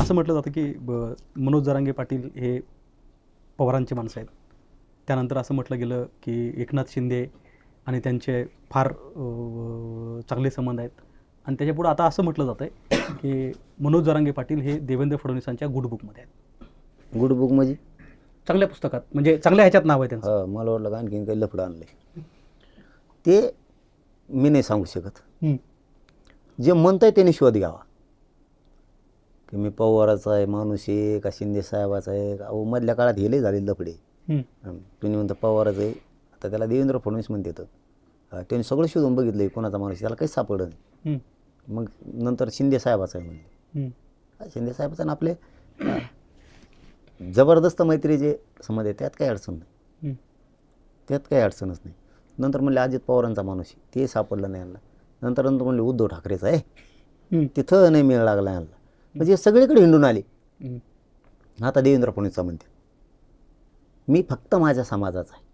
असं म्हटलं जातं की मनोज जरांगे पाटील हे पवारांचे माणसं आहेत. त्यानंतर असं म्हटलं गेलं की एकनाथ शिंदे आणि त्यांचे फार चांगले संबंध आहेत. आणि त्याच्यापुढं आता असं म्हटलं जातं आहे की मनोज जरांगे पाटील हे देवेंद्र फडणवीसांच्या गुड बुकमध्ये आहेत. गुड बुक म्हणजे चांगल्या पुस्तकात, म्हणजे चांगल्या ह्याच्यात नाव आहे त्यांचं. हा, मला वाटलं का आणखीन काही लफडं आणलंय. ते मी नाही सांगू शकत. जे म्हणतंय त्याने शोध घ्यावा की मी पवाराचा आहे माणूस आहे का शिंदे साहेबाचा आहे. अहो मधल्या काळात हे लय झाले लफडे. तुम्ही म्हणता पवाराचं आहे, आता त्याला देवेंद्र फडणवीस म्हणते तर त्यांनी सगळं शोधून बघितलं कोणाचा माणूस, त्याला काही सापडलं नाही. मग नंतर शिंदे साहेबाचा आहे म्हणले. शिंदे साहेबाचा ना आपले जबरदस्त मैत्री जे समज आहे त्यात काही अडचण नाही, त्यात काही अडचणच नाही. नंतर म्हणले अजित पवारांचा माणूस आहे, ते सापडलं नाही यांना. नंतर म्हणले उद्धव ठाकरेचा आहे, तिथं नाही मेळ लागला यांना. म्हणजे सगळीकडे हिंडून आले. आता देवेंद्र फडणवीसचा म्हणते मी फक्त माझ्या समाजाचा आहे.